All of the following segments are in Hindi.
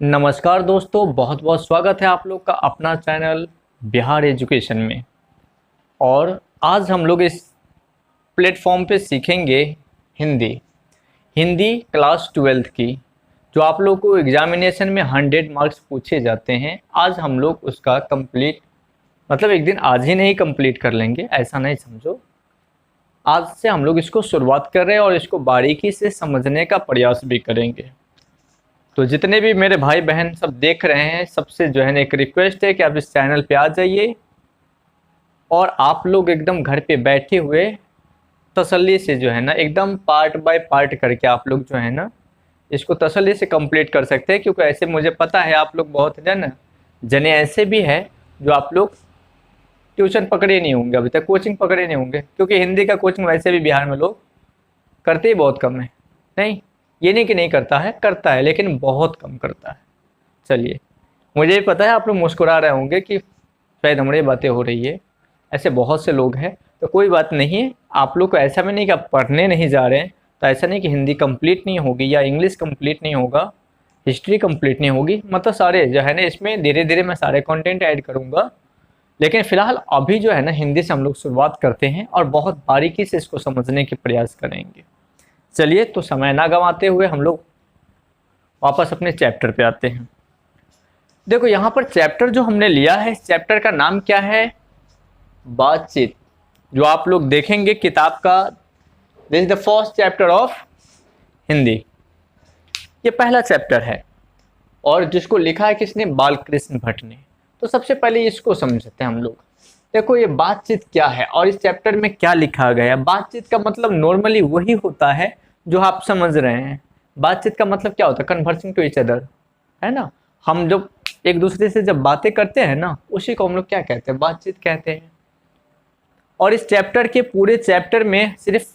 नमस्कार दोस्तों, बहुत बहुत स्वागत है आप लोग का अपना चैनल बिहार एजुकेशन में। और आज हम लोग इस प्लेटफॉर्म पे सीखेंगे हिंदी हिंदी क्लास 12th की, जो आप लोग को एग्जामिनेशन में 100 मार्क्स पूछे जाते हैं। आज हम लोग उसका कंप्लीट मतलब एक दिन आज ही नहीं कंप्लीट कर लेंगे, ऐसा नहीं समझो। आज से हम लोग इसको शुरुआत कर रहे हैं और इसको बारीकी से समझने का प्रयास भी करेंगे। तो जितने भी मेरे भाई बहन सब देख रहे हैं, सबसे जो है ना एक रिक्वेस्ट है कि आप इस चैनल पे आ जाइए और आप लोग एकदम घर पे बैठे हुए तसल्ली से जो है ना एकदम पार्ट बाय पार्ट करके आप लोग जो है ना इसको तसल्ली से कंप्लीट कर सकते हैं। क्योंकि ऐसे मुझे पता है आप लोग बहुत जने ऐसे भी है जो आप लोग ट्यूशन पकड़े नहीं होंगे, अभी तक कोचिंग पकड़े नहीं होंगे, क्योंकि हिंदी का कोचिंग वैसे भी बिहार में लोग करते ही बहुत कम है। नहीं, ये नहीं कि नहीं करता है, करता है लेकिन बहुत कम करता है। चलिए, मुझे भी पता है आप लोग मुस्कुरा रहे होंगे कि शायद हमारी बातें हो रही है, ऐसे बहुत से लोग हैं। तो कोई बात नहीं है, आप लोग को ऐसा भी नहीं कि आप पढ़ने नहीं जा रहे हैं, तो ऐसा नहीं कि हिंदी कंप्लीट नहीं होगी या इंग्लिश कंप्लीट नहीं होगा, हिस्ट्री कंप्लीट नहीं होगी। मतलब सारे जो है ना इसमें धीरे धीरे मैं सारे कंटेंट ऐड करूँगा। लेकिन फ़िलहाल अभी जो है ना हिंदी से हम लोग शुरुआत करते हैं और बहुत बारीकी से इसको समझने के प्रयास करेंगे। चलिए, तो समय ना गंवाते हुए हम लोग वापस अपने चैप्टर पे आते हैं। देखो यहाँ पर चैप्टर जो हमने लिया है, चैप्टर का नाम क्या है? बातचीत। जो आप लोग देखेंगे किताब का, this is the first chapter of Hindi. ये पहला चैप्टर है और जिसको लिखा है किसने? बालकृष्ण भट्ट ने। तो सबसे पहले इसको समझते हैं हम लोग। देखो ये बातचीत क्या है और इस चैप्टर में क्या लिखा गया है। बातचीत का मतलब नॉर्मली वही होता है जो आप समझ रहे हैं। बातचीत का मतलब क्या होता है? कन्वर्सिंग टू ईच अदर, है ना। हम जब एक दूसरे से जब बातें करते हैं ना, उसी को हम लोग क्या कहते हैं? बातचीत कहते हैं। और इस चैप्टर के पूरे चैप्टर में सिर्फ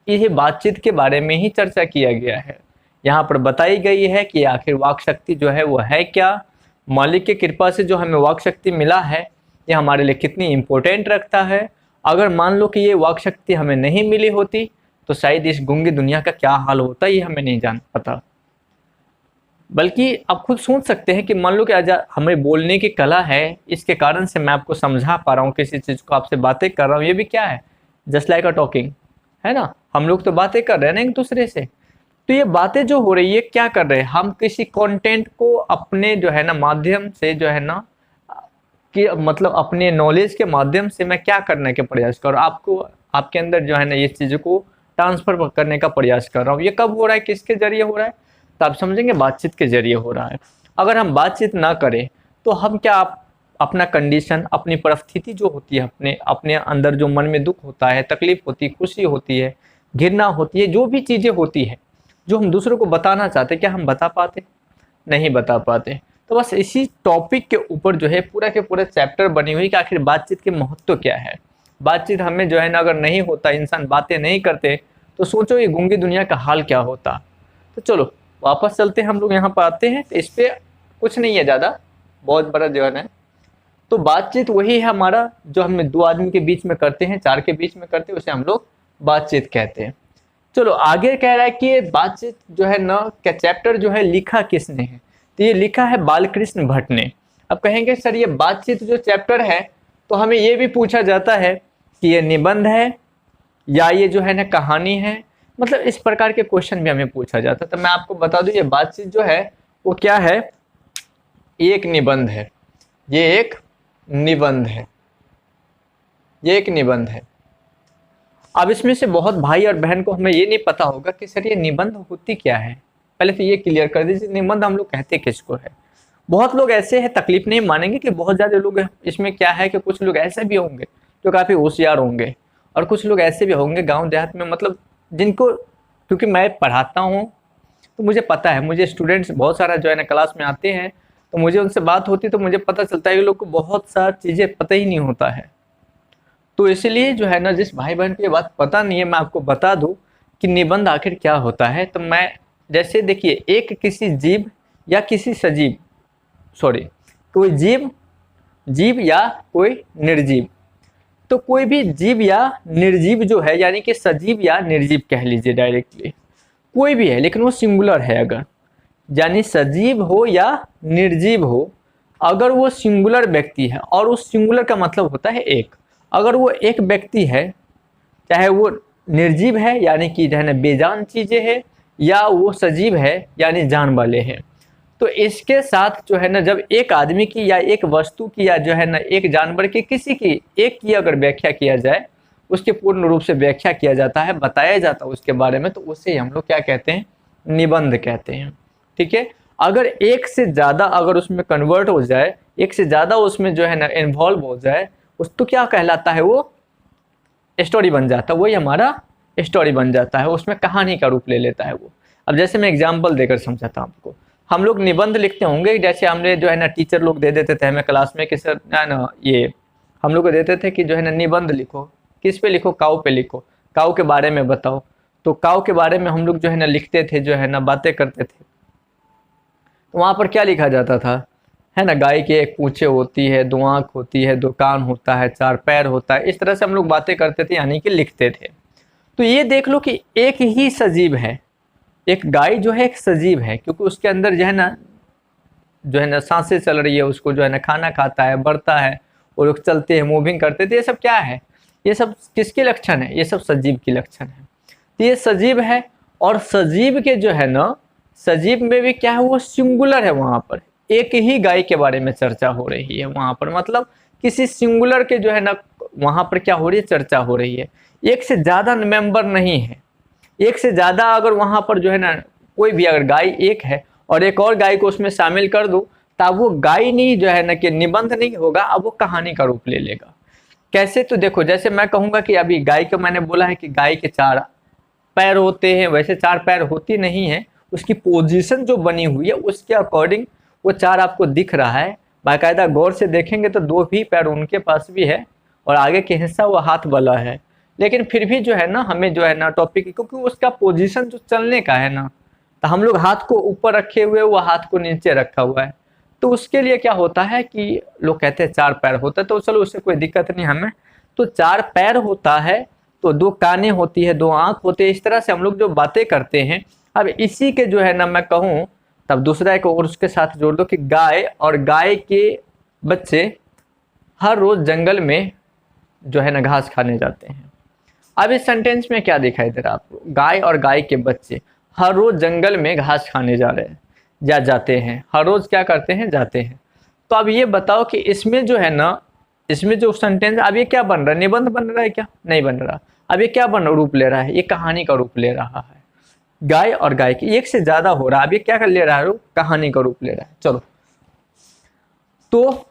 ये बातचीत के बारे में ही चर्चा किया गया है। यहाँ पर बताई गई है कि आखिर वाक शक्ति जो है वो है क्या, मालिक की कृपा से जो हमें वाक शक्ति मिला है ये हमारे लिए कितनी इम्पोर्टेंट रखता है। अगर मान लो कि ये वाक शक्ति हमें नहीं मिली होती तो शायद इस गूंगी दुनिया का क्या हाल होता ये हमें नहीं जान पता। बल्कि आप खुद सोच सकते हैं कि मान लो कि आज हमें बोलने की कला है, इसके कारण से मैं आपको समझा पा रहा हूँ, किसी चीज़ को आपसे बातें कर रहा हूँ, ये भी क्या है? जस्ट लाइक अ टॉकिंग, है ना। हम लोग तो बातें कर रहे हैं ना एक दूसरे से। तो ये बातें जो हो रही है क्या कर रहे हैं? हम किसी कंटेंट को अपने जो है ना माध्यम से जो है ना कि मतलब अपने नॉलेज के माध्यम से मैं क्या करने के प्रयास कर रहा हूँ, आपको आपके अंदर जो है ना ये चीज़ों को ट्रांसफर करने का प्रयास कर रहा हूँ। ये कब हो रहा है, किसके जरिए हो रहा है? तो आप समझेंगे बातचीत के जरिए हो रहा है। अगर हम बातचीत ना करें तो हम क्या अपना कंडीशन, अपनी परिस्थिति जो होती है, अपने अपने अंदर जो मन में दुख होता है, तकलीफ होती है, खुशी होती है, घृणा होती है, जो भी चीज़ें होती है जो हम दूसरों को बताना चाहते, क्या हम बता पाते? नहीं बता पाते। तो बस इसी टॉपिक के ऊपर जो है पूरा के पूरा चैप्टर बनी हुई कि आखिर बातचीत के महत्व क्या है। बातचीत हमें जो है ना अगर नहीं होता, इंसान बातें नहीं करते, तो सोचो ये गूंगी दुनिया का हाल क्या होता। तो चलो वापस चलते हैं, हम लोग यहाँ पर आते हैं। इस पर कुछ नहीं है ज़्यादा, बहुत बड़ा जो है ना। तो बातचीत वही है हमारा जो हम दो आदमी के बीच में करते हैं, चार के बीच में करते हैं, उसे हम लोग बातचीत कहते हैं। चलो आगे कह रहा है कि ये बातचीत जो है ना क्या चैप्टर जो है लिखा किसने है? तो ये लिखा है बालकृष्ण भट्ट ने। अब कहेंगे सर ये बातचीत जो चैप्टर है, तो हमें ये भी पूछा जाता है कि ये निबंध है या ये जो है ना कहानी है। मतलब इस प्रकार के क्वेश्चन भी हमें पूछा जाता है। तो मैं आपको बता दूं ये बातचीत जो है वो क्या है? एक निबंध है। ये एक निबंध है। ये एक निबंध है। अब इसमें से बहुत भाई और बहन को हमें ये नहीं पता होगा कि सर ये निबंध होती क्या है। पहले तो ये क्लियर कर दीजिए, निबंध हम लोग कहते किसको है। बहुत लोग ऐसे हैं, तकलीफ नहीं मानेंगे कि बहुत ज़्यादा लोग हैं इसमें। क्या है कि कुछ लोग ऐसे भी होंगे जो काफ़ी होशियार होंगे और कुछ लोग ऐसे भी होंगे गाँव देहात में, मतलब जिनको, क्योंकि मैं पढ़ाता हूँ तो मुझे पता है, मुझे स्टूडेंट्स बहुत सारा जो है ना क्लास में आते हैं, तो मुझे उनसे बात होती तो मुझे पता चलता है कि लोग को बहुत सारी चीज़ें पता ही नहीं होता है। तो इसलिए जो है ना जिस भाई बहन को ये बात पता नहीं है, मैं आपको बता दूं कि निबंध आखिर क्या होता है। तो मैं जैसे देखिए, एक किसी जीव या किसी सजीव, सॉरी, कोई जीव जीव या कोई निर्जीव, तो कोई भी जीव या निर्जीव जो है, यानी कि सजीव या निर्जीव कह लीजिए डायरेक्टली, कोई भी है लेकिन वो सिंगुलर है। अगर यानी सजीव हो या निर्जीव हो, अगर वो सिंगुलर व्यक्ति है, और उस सिंगुलर का मतलब होता है एक, अगर वो एक व्यक्ति है, चाहे वो निर्जीव है यानी कि जो है ना बेजान चीजें है, या वो सजीव है यानी जान वाले हैं, तो इसके साथ जो है ना जब एक आदमी की या एक वस्तु की या जो है ना एक जानवर की किसी की एक की अगर व्याख्या किया जाए, उसके पूर्ण रूप से व्याख्या किया जाता है, बताया जाता है उसके बारे में, तो उसे हम लोग क्या कहते हैं, निबंध कहते हैं। ठीक है, अगर एक से ज़्यादा अगर उसमें कन्वर्ट हो जाए, एक से ज़्यादा उसमें जो है ना इन्वॉल्व हो जाए, उस तो क्या कहलाता है, वो स्टोरी बन जाता है, वही हमारा स्टोरी बन जाता है, उसमें कहानी का रूप ले लेता है वो। अब जैसे मैं एग्जाम्पल देकर समझाता हूँ आपको, हम लोग निबंध लिखते होंगे, जैसे हमने जो है ना टीचर लोग दे देते थे हमें क्लास में कि सर ना ये हम लोग को देते थे कि जो है ना निबंध लिखो, किस पे लिखो, काऊ पे लिखो, काऊ के बारे में बताओ। तो काऊ के बारे में हम लोग जो है ना लिखते थे, जो है ना बातें करते थे, तो वहाँ पर क्या लिखा जाता था, है ना, गाय की एक पूँछे होती है, दो आँख होती है, दो कान होता है, चार पैर होता है, इस तरह से हम लोग बातें करते थे यानी कि लिखते थे। तो ये देख लो कि एक ही सजीव है, एक गाय जो है एक सजीव है, क्योंकि उसके अंदर जो है ना सांसें चल रही है, उसको जो है ना खाना खाता है, बढ़ता है, वो लोग चलते हैं, मूविंग करते थे, ये सब क्या है, ये सब किसके लक्षण है, ये सब सजीव की लक्षण है। तो ये सजीव है, और सजीव के जो है ना, सजीव में भी क्या है, वो सिंगुलर है, वहाँ पर एक ही गाय के बारे में चर्चा हो रही है, वहाँ पर मतलब किसी सिंगुलर के जो है ना वहाँ पर क्या हो रही है, चर्चा हो रही है, एक से ज़्यादा मेंबर नहीं है। एक से ज़्यादा अगर वहाँ पर जो है ना कोई भी अगर गाय एक है और एक और गाय को उसमें शामिल कर दूँ, तब वो गाय नहीं जो है ना कि निबंध नहीं होगा, अब वो कहानी का रूप ले लेगा। कैसे, तो देखो जैसे मैं कहूँगा कि अभी गाय को मैंने बोला है कि गाय के चार पैर होते हैं, वैसे चार पैर होती नहीं है, उसकी पोजीशन जो बनी हुई है उसके अकॉर्डिंग वो चार आपको दिख रहा है। बाकायदा गौर से देखेंगे तो दो भी पैर उनके पास भी है और आगे के हिस्सा वो हाथ वाला है, लेकिन फिर भी जो है ना हमें जो है ना टॉपिक, क्योंकि उसका पोजीशन जो चलने का है ना, तो हम लोग हाथ को ऊपर रखे हुए, वो हाथ को नीचे रखा हुआ है, तो उसके लिए क्या होता है कि लोग कहते हैं चार पैर होता है, तो चलो उससे कोई दिक्कत नहीं हमें। तो चार पैर होता है, तो दो कानें होती है, दो आँख होते हैं, इस तरह से हम लोग जो बातें करते हैं। अब इसी के जो है ना मैं कहूँ तब दूसरा एक और उसके साथ जोड़ दो कि गाय और गाय के बच्चे हर रोज जंगल में जो है ना घास खाने जाते हैं। अब इस सेंटेंस में क्या दिखाई दे रहा है आपको, गाय और गाय के बच्चे हर रोज जंगल में घास खाने जा रहे हैं, या जाते हैं, हर रोज क्या करते हैं, जाते हैं। तो अब ये बताओ कि इसमें जो है ना, इसमें जो सेंटेंस अब ये क्या बन रहा है, निबंध बन रहा है क्या, नहीं बन रहा। अब ये क्या बन रूप ले रहा है, ये कहानी का रूप ले रहा है। गाय और गाय की एक से ज्यादा हो रहा है, अब ये क्या कर ले रहा है, रूप कहानी का रूप ले रहा है। चलो, तो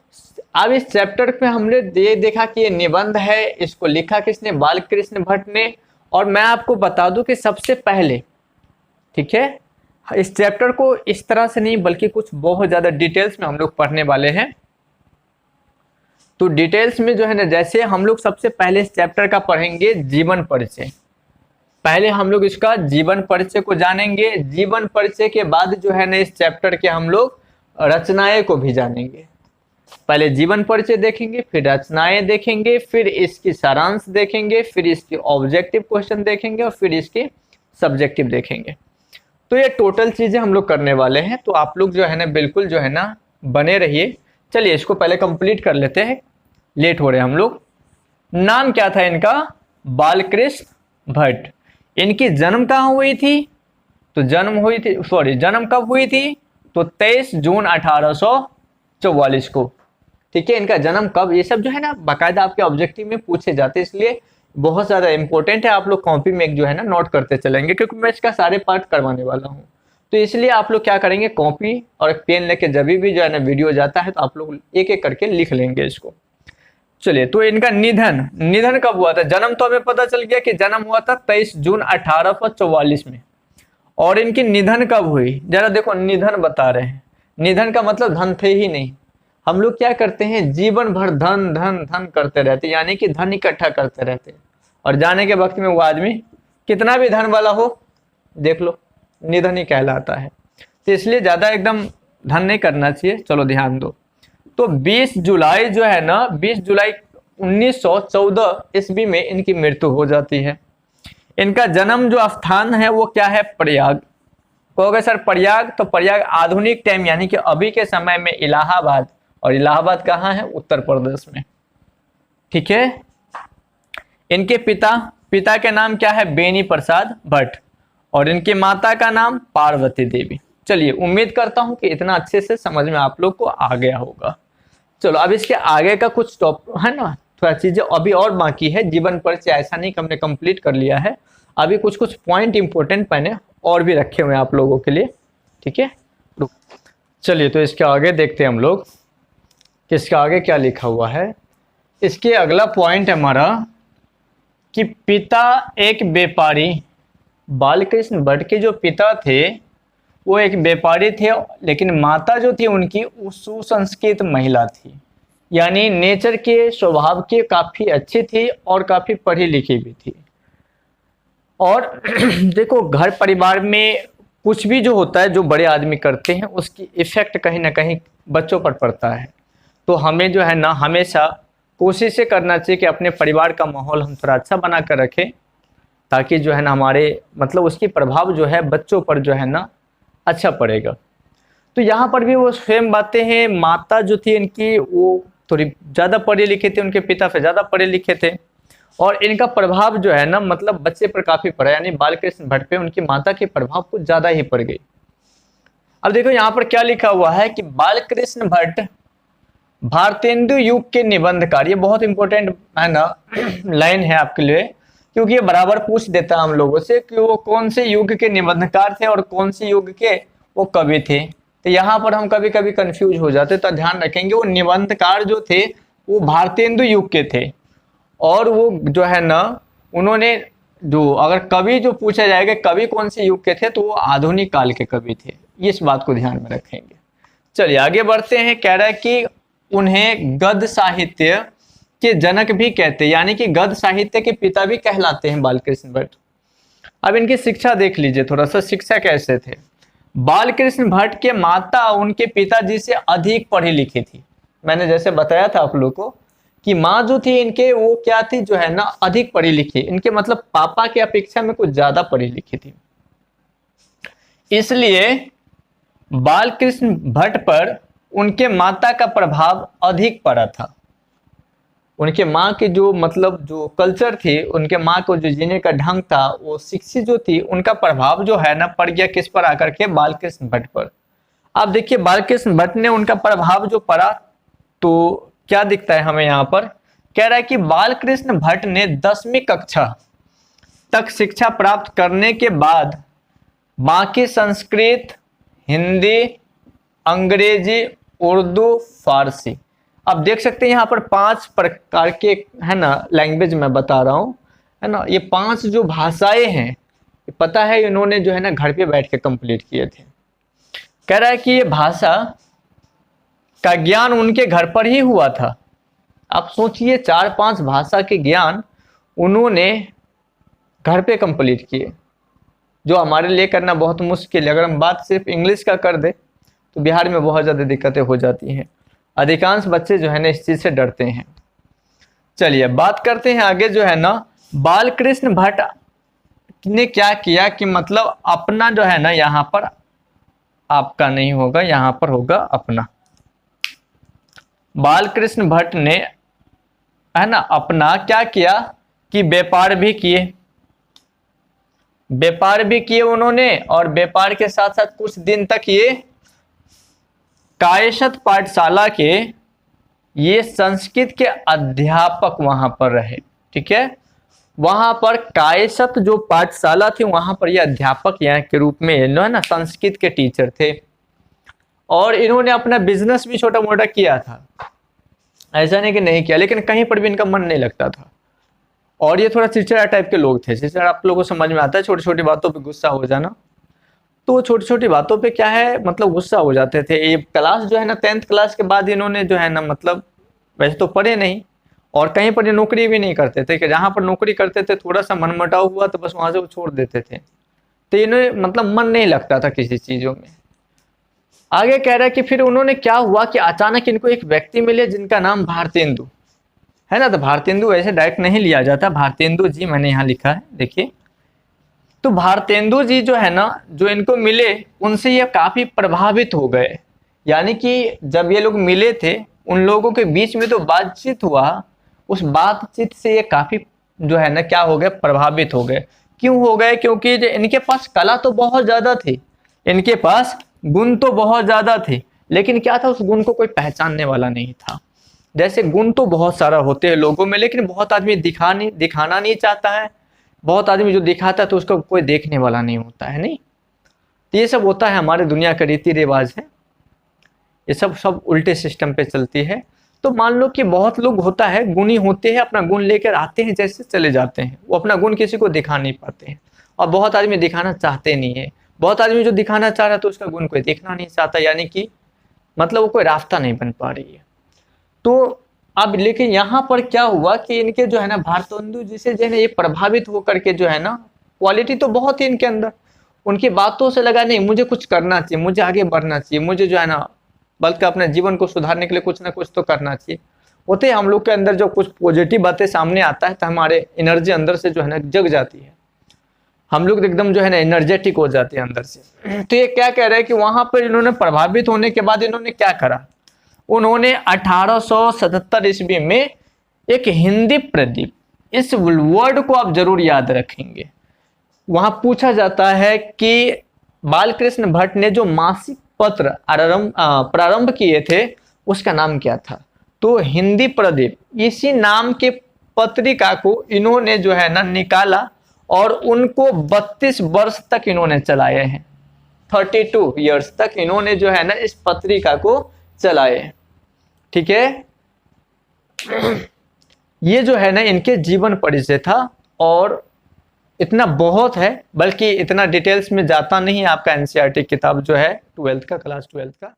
अब इस चैप्टर पे हमने ये देखा कि ये निबंध है, इसको लिखा किसने, बालकृष्ण भट्ट ने। और मैं आपको बता दूं कि सबसे पहले, ठीक है, इस चैप्टर को इस तरह से नहीं बल्कि कुछ बहुत ज्यादा डिटेल्स में हम लोग पढ़ने वाले हैं। तो डिटेल्स में जो है ना, जैसे हम लोग सबसे पहले इस चैप्टर का पढ़ेंगे जीवन परिचय। पहले हम लोग इसका जीवन परिचय को जानेंगे, जीवन परिचय के बाद जो है ना इस चैप्टर के हम लोग रचनाएं को भी जानेंगे। पहले जीवन परिचय देखेंगे, फिर रचनाएं देखेंगे, फिर इसकी सारांश देखेंगे, फिर इसकी ऑब्जेक्टिव क्वेश्चन देखेंगे और फिर इसकी सब्जेक्टिव देखेंगे। तो ये टोटल चीजें हम लोग करने वाले हैं, तो आप लोग जो है ना बिल्कुल जो है ना बने रहिए। चलिए इसको पहले कंप्लीट कर लेते हैं, लेट हो रहे हैं हम लोग। नाम क्या था इनका, बालकृष्ण भट्ट। इनकी जन्म कहाँ हुई थी, तो जन्म हुई थी, सॉरी जन्म कब हुई थी, तो 23 जून 1844 को। ठीक है, इनका जन्म कब, ये सब जो है ना बाकायदा आपके ऑब्जेक्टिव में पूछे जाते हैं, इसलिए बहुत ज़्यादा इंपॉर्टेंट है। आप लोग कॉपी में जो है ना नोट करते चलेंगे, क्योंकि मैं इसका सारे पार्ट करवाने वाला हूँ। तो इसलिए आप लोग क्या करेंगे, कॉपी और एक पेन लेके जब भी जो है ना वीडियो जाता है तो आप लोग एक एक करके लिख लेंगे इसको। चलिए, तो इनका निधन कब हुआ था, जन्म तो हमें पता चल गया कि जन्म हुआ था 23 जून 1844 में। और इनकी निधन कब हुई, जरा देखो, निधन बता रहे हैं, निधन का मतलब धन थे ही नहीं। हम लोग क्या करते हैं, जीवन भर धन धन धन करते रहते, यानी कि धन इकट्ठा करते रहते, और जाने के वक्त में वो आदमी कितना भी धन वाला हो, देख लो निधन ही कहलाता है। तो इसलिए ज्यादा एकदम धन नहीं करना चाहिए। चलो ध्यान दो, तो 20 जुलाई जो है ना, 20 जुलाई 1914 ईस्वी में इनकी मृत्यु हो जाती है। इनका जन्म जो स्थान है वो क्या है, प्रयाग। कहोगे सर प्रयाग, तो प्रयाग आधुनिक टाइम यानी कि अभी के समय में इलाहाबाद, और इलाहाबाद कहाँ है? उत्तर प्रदेश में। ठीक है। इनके पिता के नाम क्या है? बेनी प्रसाद भट्ट, और इनकी माता का नाम पार्वती देवी। चलिए, उम्मीद करता हूं कि इतना अच्छे से समझ में आप लोग को आ गया होगा। चलो अब इसके आगे का कुछ टॉप है ना, थोड़ा चीजें अभी और बाकी है। जीवन परिचय ऐसा नहीं कि हमने कंप्लीट कर लिया है, अभी कुछ कुछ पॉइंट इंपॉर्टेंट मैंने और भी रखे हुए हैं आप लोगों के लिए। ठीक है, चलिए तो इसके आगे देखते हैं हम लोग कि इसके आगे क्या लिखा हुआ है। इसके अगला पॉइंट हमारा कि पिता एक व्यापारी, बालकृष्ण भट्ट के जो पिता थे वो एक व्यापारी थे, लेकिन माता जो थी उनकी सुसंस्कृत महिला थी, यानी नेचर के स्वभाव की काफ़ी अच्छी थी और काफ़ी पढ़ी लिखी भी थी। और देखो, घर परिवार में कुछ भी जो होता है, जो बड़े आदमी करते हैं, उसकी इफेक्ट कहीं ना कहीं बच्चों पर पड़ता है। तो हमें जो है ना हमेशा कोशिश करना चाहिए कि अपने परिवार का माहौल हम थोड़ा अच्छा बना कर रखें, ताकि जो है ना हमारे मतलब उसकी प्रभाव जो है बच्चों पर जो है ना अच्छा पड़ेगा। तो यहाँ पर भी वो सेम बातें हैं। माता जो थी इनकी वो थोड़ी ज़्यादा पढ़े लिखे थे, उनके पिता से ज़्यादा पढ़े लिखे थे, और इनका प्रभाव जो है ना मतलब बच्चे पर काफ़ी पड़ा, यानी बालकृष्ण भट्ट पे उनकी माता के प्रभाव कुछ ज़्यादा ही पड़ गई। अब देखो यहाँ पर क्या लिखा हुआ है कि बालकृष्ण भट्ट भारतेंदु युग के निबंधकार। ये बहुत इंपॉर्टेंट है ना लाइन है आपके लिए, क्योंकि ये बराबर पूछ देता है हम लोगों से कि वो कौन से युग के निबंधकार थे और कौन से युग के वो कवि थे। तो यहाँ पर हम कभी कभी कंफ्यूज हो जाते, तो ध्यान रखेंगे वो निबंधकार जो थे वो भारतेंदु युग के थे, और वो जो है ना उन्होंने जो अगर कवि जो पूछा जाएगा कवि कौन से युग के थे, तो वो आधुनिक काल के कवि थे। इस बात को ध्यान में रखेंगे। चलिए आगे बढ़ते हैं। कह रहा है कि उन्हें गद्य साहित्य के जनक भी कहते हैं, यानी कि गद्य साहित्य के पिता भी कहलाते हैं बालकृष्ण भट्ट। अब इनकी शिक्षा देख लीजिए थोड़ा सा, शिक्षा कैसे थे। बालकृष्ण भट्ट के माता उनके पिताजी से अधिक पढ़ी लिखी थी। मैंने जैसे बताया था आप लोग को कि माँ जो थी इनके वो क्या थी, जो है ना अधिक पढ़ी लिखी, इनके मतलब पापा की अपेक्षा में कुछ ज्यादा पढ़ी लिखी थी। इसलिए बालकृष्ण भट्ट पर उनके माता का प्रभाव अधिक पड़ा था। उनके माँ की जो मतलब जो कल्चर थी, उनके माँ को जो जीने का ढंग था, वो शिक्षित जो थी, उनका प्रभाव जो है ना पड़ गया किस पर आकर के? बालकृष्ण भट्ट पर। अब देखिए बालकृष्ण भट्ट ने उनका प्रभाव जो पड़ा, तो क्या दिखता है हमें यहाँ पर? कह रहा है कि बालकृष्ण भट्ट ने 10वीं कक्षा तक शिक्षा प्राप्त करने के बाद बाकी संस्कृत, हिंदी, अंग्रेजी, उर्दू, फारसी, अब देख सकते हैं यहाँ पर 5 प्रकार के है ना लैंग्वेज मैं बता रहा हूँ, है ना। ये 5 जो भाषाएं हैं, पता है इन्होंने जो है ना घर पे बैठ के कंप्लीट किए थे। कह रहा है कि ये भाषा का ज्ञान उनके घर पर ही हुआ था। आप सोचिए 4-5 भाषा के ज्ञान उन्होंने घर पे कंप्लीट किए, जो हमारे लिए करना बहुत मुश्किल है। अगर हम बात सिर्फ इंग्लिश का कर दे तो बिहार में बहुत ज़्यादा दिक्कतें हो जाती हैं। अधिकांश बच्चे जो है ना इस चीज़ से डरते हैं। चलिए बात करते हैं आगे, जो है ना बालकृष्ण भट्ट ने क्या किया कि मतलब अपना जो है ना, यहाँ पर आपका नहीं होगा, यहाँ पर होगा अपना। बालकृष्ण भट्ट ने है ना अपना क्या किया कि व्यापार भी किए, व्यापार भी किए उन्होंने, और व्यापार के साथ साथ कुछ दिन तक ये कायस्थ पाठशाला के ये संस्कृत के अध्यापक वहां पर रहे। ठीक है, वहां पर कायस्थ जो पाठशाला थी वहां पर ये अध्यापक यहाँ के रूप में है ना संस्कृत के टीचर थे, और इन्होंने अपना बिजनेस भी छोटा मोटा किया था, ऐसा नहीं कि नहीं किया, लेकिन कहीं पर भी इनका मन नहीं लगता था। और ये थोड़ा चिड़चिड़ा टाइप के लोग थे, चिड़चिड़ा आप लोगों को समझ में आता है, छोटी छोटी बातों पे गुस्सा हो जाना। तो छोटी छोटी बातों पे क्या है मतलब गुस्सा हो जाते थे। ये क्लास जो है ना 10th क्लास के बाद इन्होंने जो है ना मतलब वैसे तो पढ़े नहीं, और कहीं पर ये नौकरी भी नहीं करते थे, कि जहाँ पर नौकरी करते थे थोड़ा सा मनमुटाव हुआ तो बस वहाँ से वो छोड़ देते थे। तो इन्हें मतलब मन नहीं लगता था किसी चीज़ों में। आगे कह रहा है कि फिर उन्होंने क्या हुआ कि अचानक इनको एक व्यक्ति मिले जिनका नाम भारतेंदु है ना। तो भारतेंदु ऐसे डायरेक्ट नहीं लिया जाता, भारतेंदु जी मैंने यहाँ लिखा है, देखिए तो भारतेंदु जी जो है ना, जो इनको मिले उनसे ये काफी प्रभावित हो गए। यानी कि जब ये लोग मिले थे, उन लोगों के बीच में तो बातचीत हुआ, उस बातचीत से ये काफी जो है ना क्या हो गए, प्रभावित हो गए। क्यों हो गए? क्योंकि जो इनके पास कला तो बहुत ज्यादा थी, इनके पास गुण तो बहुत ज्यादा थे, लेकिन क्या था, उस गुण को कोई पहचानने वाला नहीं था। जैसे गुण तो बहुत सारा होते हैं लोगों में, लेकिन बहुत आदमी दिखाना नहीं चाहता है। बहुत आदमी जो दिखाता है तो उसको कोई देखने वाला नहीं होता है, नहीं। तो ये सब होता है, हमारे दुनिया का रीति रिवाज है, ये सब उल्टे सिस्टम पे चलती है। तो मान लो कि बहुत लोग होता है, गुणी होते हैं, अपना गुण लेकर आते हैं, जैसे चले जाते हैं, वो अपना गुण किसी को दिखा नहीं पाते हैं। और बहुत आदमी दिखाना चाहते नहीं है, बहुत आदमी जो दिखाना चाह रहा है तो उसका गुण कोई देखना नहीं चाहता, यानी कि मतलब वो कोई रास्ता नहीं बन पा रही है। तो अब लेकिन यहाँ पर क्या हुआ कि इनके जो है ना, भारतेंदु जी से जो है ना ये प्रभावित होकर के जो है ना, क्वालिटी तो बहुत ही इनके अंदर, उनकी बातों से लगा नहीं मुझे कुछ करना चाहिए, मुझे आगे बढ़ना चाहिए, मुझे जो है ना बल्कि अपने जीवन को सुधारने के लिए कुछ ना कुछ तो करना चाहिए। होते हम लोग के अंदर जो कुछ पॉजिटिव बातें सामने आता है तो हमारे एनर्जी अंदर से जो है ना जग जाती है, हम लोग एकदम जो है ना एनर्जेटिक हो जाते हैं अंदर से। तो ये क्या कह रहे हैं कि वहां पर इन्होंने प्रभावित होने के बाद इन्होंने क्या करा, उन्होंने 1877 ईस्वी में एक हिंदी प्रदीप, इस वर्ड को आप जरूर याद रखेंगे। वहां पूछा जाता है कि बालकृष्ण भट्ट ने जो मासिक पत्र प्रारंभ किए थे उसका नाम क्या था, तो हिंदी प्रदीप, इसी नाम के पत्रिका को इन्होंने जो है ना निकाला और उनको 32 वर्ष तक इन्होंने चलाए हैं। 32 ईयर्स तक इन्होंने जो है ना इस पत्रिका को चलाए। ठीक है, ये जो है ना इनके जीवन परिचय था। और इतना बहुत है, बल्कि इतना डिटेल्स में जाता नहीं, आपका एनसीईआरटी किताब जो है 12th का, क्लास 12th का।